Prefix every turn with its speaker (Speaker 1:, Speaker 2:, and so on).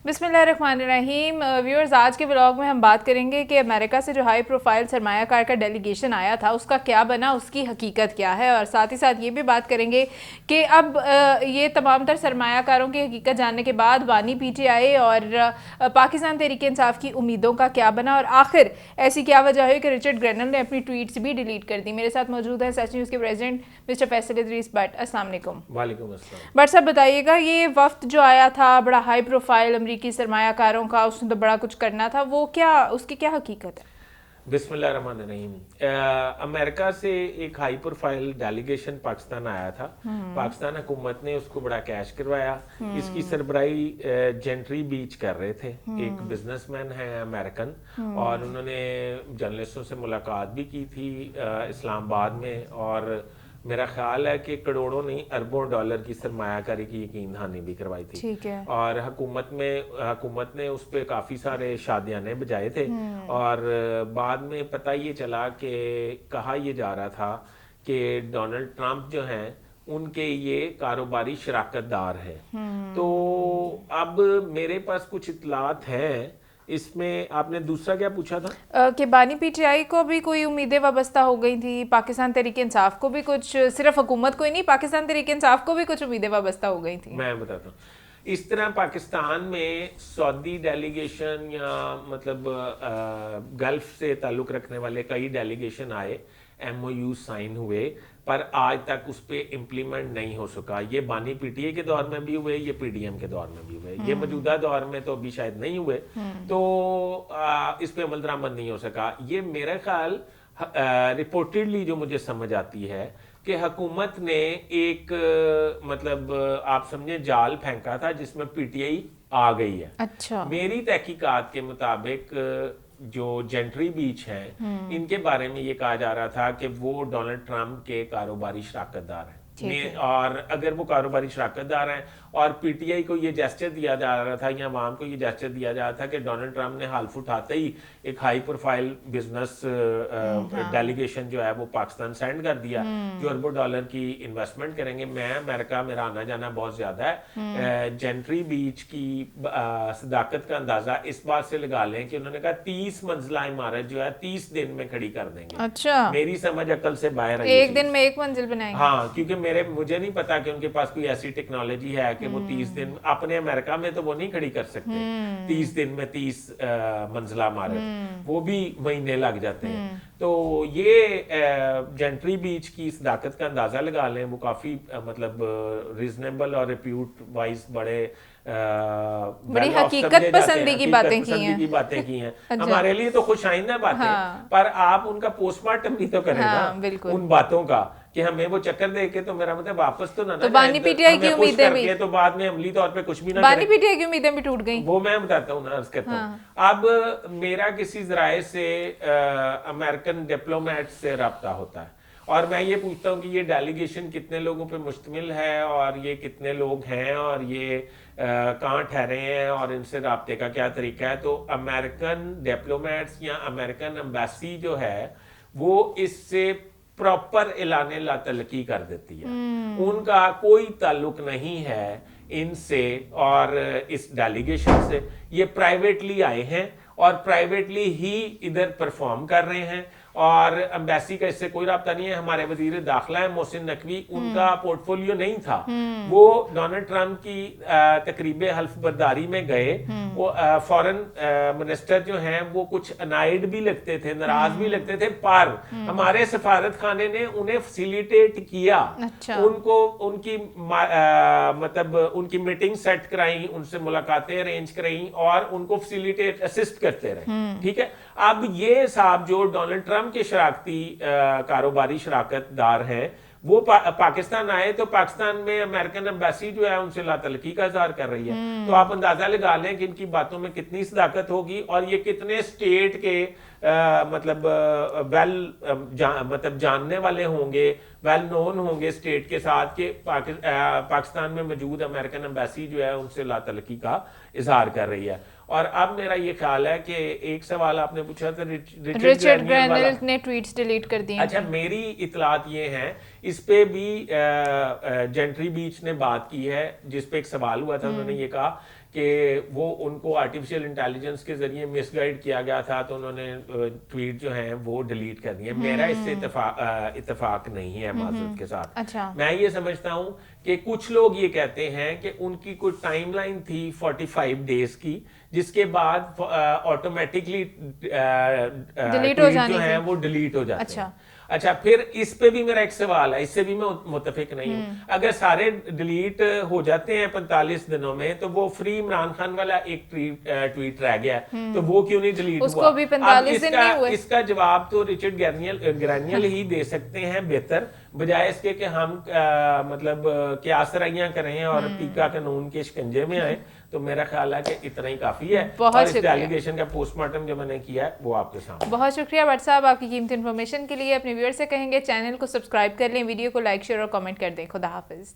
Speaker 1: बिस्मिल्लाहिर्रहमानिर्रहीम। व्यूअर्स, आज के व्लॉग में हम बात करेंगे कि अमेरिका से जो हाई प्रोफाइल सरमायाकार का डेलीगेशन आया था उसका क्या बना, उसकी हकीकत क्या है, और साथ ही साथ ये भी बात करेंगे कि अब ये तमाम तर सरमायाकारों की हकीकत जानने के बाद बानी पीटीआई और पाकिस्तान तहरीक इंसाफ की उम्मीदों का क्या बना, और आखिर ऐसी क्या वजह है कि रिचर्ड ग्रेनल ने अपनी ट्वीट्स भी डिलीट कर दी। मेरे साथ मौजूद है सच न्यूज़ के प्रेसिडेंट मिस्टर फैसल इदरीस भट्ट। अस्सलाम वालेकुम।
Speaker 2: वालेकुम अस्सलाम।
Speaker 1: भट्ट साहब, बताइएगा, ये वफ्द जो आया था बड़ा हाई प्रोफाइल अमरीकी सरमायाकारों का, उसने तो बड़ा कुछ करना था, वो क्या, उसकी क्या हकीकत है?
Speaker 2: बिस्मिल्लाहिर्रहमानिर्रहीम। अमेरिका से एक हाई प्रोफाइल डेलीगेशन पाकिस्तान आया था। पाकिस्तान हुकूमत ने उसको बड़ा कैश करवाया। इसकी सरबराही जेंट्री बीच कर रहे थे। एक बिजनेसमैन है अमेरिकन, और उन्होंने जर्नलिस्टों से मुलाकात भी की थी इस्लामाबाद में, और मेरा ख्याल है कि करोड़ों नहीं अरबों डॉलर की सरमायाकारी की यकीन दहानी भी करवाई थी।
Speaker 1: ठीक है।
Speaker 2: और हुकूमत ने उस पर काफ़ी सारे शादियाने बजाए थे, और बाद में पता ये चला कि कहा ये जा रहा था कि डोनाल्ड ट्रंप जो हैं उनके ये कारोबारी शराकतदार हैं। तो अब मेरे पास कुछ इतलात हैं। इसमें आपने दूसरा क्या पूछा था?
Speaker 1: कि बानी पीटीआई को भी कोई उम्मीदें वाबस्ता हो गई थी, पाकिस्तान तहरीक इंसाफ को भी कुछ, सिर्फ हुकूमत को ही नहीं, पाकिस्तान तहरीक इंसाफ को भी कुछ उम्मीदें वाबस्ता हो गई थी।
Speaker 2: मैं बताता हूँ। इस तरह पाकिस्तान में सऊदी डेलीगेशन या मतलब गल्फ से ताल्लुक़ रखने वाले कई डेलीगेशन आए, MOU साइन हुए, पर आज तक उस पर इम्प्लीमेंट नहीं हो सका। ये बानी पीटीआई के दौर में भी हुए, ये PDM के दौर में भी हुए, ये मौजूदा दौर में तो अभी शायद नहीं हुए। तो इस पर अमल दरामद नहीं हो सका। ये मेरा ख्याल रिपोर्टेडली जो मुझे समझ आती है कि हुकूमत ने एक मतलब आप समझे जाल फेंका था जिसमें PTI आ गई है।
Speaker 1: अच्छा।
Speaker 2: मेरी तहकीकात के मुताबिक जो जेंट्री बीच हैं इनके बारे में ये कहा जा रहा था कि वो डोनाल्ड ट्रंप के कारोबारी शराकतदार हैं। और अगर वो कारोबारी शराकतदार हैं और PTI को ये जेस्चर दिया जा रहा था या आवाम को ये जेस्चर दिया जा रहा था कि डोनाल्ड ट्रंप ने हाल्फ उठाते ही एक हाई प्रोफाइल बिजनेस डेलीगेशन जो है वो पाकिस्तान सेंड कर दिया, जो अरबों डॉलर की इन्वेस्टमेंट करेंगे। मैं अमेरिका, मेरा आना जाना बहुत ज्यादा है। जेंट्री बीच की सदाकत का अंदाजा इस बात से लगा लें कि उन्होंने कहा 30 मंजिला इमारत जो है 30 दिन में खड़ी कर देंगे।
Speaker 1: अच्छा।
Speaker 2: मेरी समझ अकल से बाहर है।
Speaker 1: एक दिन में एक मंजिल बनाएंगे?
Speaker 2: हाँ, क्योंकि मुझे नहीं पता कि उनके पास कोई ऐसी टेक्नोलॉजी है कि वो 30 दिन, अपने अमेरिका में तो वो नहीं खड़ी कर सकते 30 दिन में 30 मंजिला इमारत, वो भी महीने लग जाते हैं। तो ये जेंट्री बीच की सदाकत का अंदाजा लगा लें, वो काफी मतलब रीजनेबल और रिप्यूट वाइज बड़ी
Speaker 1: हकीकत पसंदी की बातें
Speaker 2: की हैं। हमारे लिए तो खुश आइंदा बातें, पर आप उनका पोस्टमार्टम भी तो करें ना उन बातों का, कि हमें वो चक्कर दे के तो मेरा मतलब वापस तो ना
Speaker 1: तो बानी पीटीआई की उम्मीदें भी
Speaker 2: तो बाद में अमली तौर पे कुछ भी ना
Speaker 1: बानी पीटीआई की उम्मीदें भी टूट गई।
Speaker 2: वो मैं बताता हूँ ना, अर्ज करता हूँ। अब मेरा किसी जराए से अमेरिकन डिप्लोमेट से रब्ता होता है, और मैं ये पूछता हूँ कि ये डेलीगेशन कितने लोगों पे मुश्तमिल है, और ये कितने लोग हैं, और ये कहाँ ठहरे हैं, और इनसे राब्ते का क्या तरीका है। तो अमेरिकन डिप्लोमेट्स या अमेरिकन एम्बेसी जो है वो इससे प्रॉपर ऐलान लातलकी कर देती है। उनका कोई ताल्लुक नहीं है इनसे और इस डेलीगेशन से। ये प्राइवेटली आए हैं और प्राइवेटली ही इधर परफॉर्म कर रहे हैं, और एम्बेसी का इससे कोई राब्ता नहीं है। हमारे वजीर दाखिला है मोहसिन नकवी, उनका पोर्टफोलियो नहीं था। वो डोनाल्ड ट्रंप की तकरीब हल्फ बर्दारी में गए, वो फॉरेन मिनिस्टर जो हैं वो कुछ अनाइड भी लगते थे, नाराज भी लगते थे, पर हमारे सफारत खाने ने उन्हें फैसिलिटेट किया।
Speaker 1: अच्छा।
Speaker 2: उनको उनकी मतलब उनकी मीटिंग सेट कराई, उनसे मुलाकातें अरेंज कराई, और उनको फैसिलिटेट असिस्ट करते रहे। ठीक है। अब ये साहब जो डोनाल्ड ट्रंप के शराकती कारोबारी शराकतदार हैं, वो पाकिस्तान आए, तो पाकिस्तान में अमेरिकन एम्बेसी जो है उनसे लातलकी का इजहार कर रही है। तो आप अंदाजा लगा लें कि इनकी बातों में कितनी सदाकत होगी, और ये कितने स्टेट के मतलब मतलब जानने वाले होंगे, वेल नोन होंगे स्टेट के साथ, कि पाकिस्तान में मौजूद अमेरिकन एम्बेसी जो है उनसे लातलकी का इजहार कर रही है। और अब मेरा ये ख्याल है कि एक सवाल आपने पूछा था
Speaker 1: रिचर्ड ग्रेनल ने ट्वीट्स डिलीट कर दिए।
Speaker 2: अच्छा, मेरी इतलात ये हैं, इस पे भी जेंट्री बीच ने बात की है, जिस पे एक सवाल हुआ था। उन्होंने ये कहा کہ وہ ان کو آرٹیفیشیل انٹیلیجنس کے ذریعے مس گائیڈ کیا گیا تھا تو انہوں نے ٹویٹ جو ہیں وہ ڈیلیٹ کر دیے. میرا اس سے اتفاق نہیں ہے معذرت کے ساتھ. میں یہ سمجھتا ہوں کہ کچھ لوگ یہ کہتے ہیں کہ ان کی کوئی ٹائم لائن تھی 45 ڈیز کی جس کے بعد آٹومیٹکلی جو ہیں وہ ڈیلیٹ ہو جاتے ہیں. اچھا پھر اس پہ بھی میرا ایک سوال ہے, اس سے بھی میں متفق نہیں ہوں. اگر سارے ڈیلیٹ ہو جاتے ہیں 45 دنوں میں تو وہ فری عمران خان والا ایک ٹویٹ رہ گیا تو وہ کیوں نہیں ڈیلیٹ ہوا؟ اس کا جواب تو رچرڈ گرینیل ہی دے سکتے ہیں بہتر, بجائے اس کے کہ ہم مطلب قیاسرائیاں کریں اور ٹیکا قانون کے شکنجے میں آئیں. تو میرا خیال ہے کہ اتنا ہی کافی ہے. اور اس ڈیلیگیشن کا پوسٹ مارٹم جو میں نے کیا ہے وہ آپ کے سامنے.
Speaker 1: بہت شکریہ بٹ صاحب آپ کی قیمتی انفارمیشن کے لیے. اپنے ویور سے کہیں گے چینل کو سبسکرائب کر لیں, ویڈیو کو لائک شیئر اور کامنٹ کر دیں. خدا حافظ.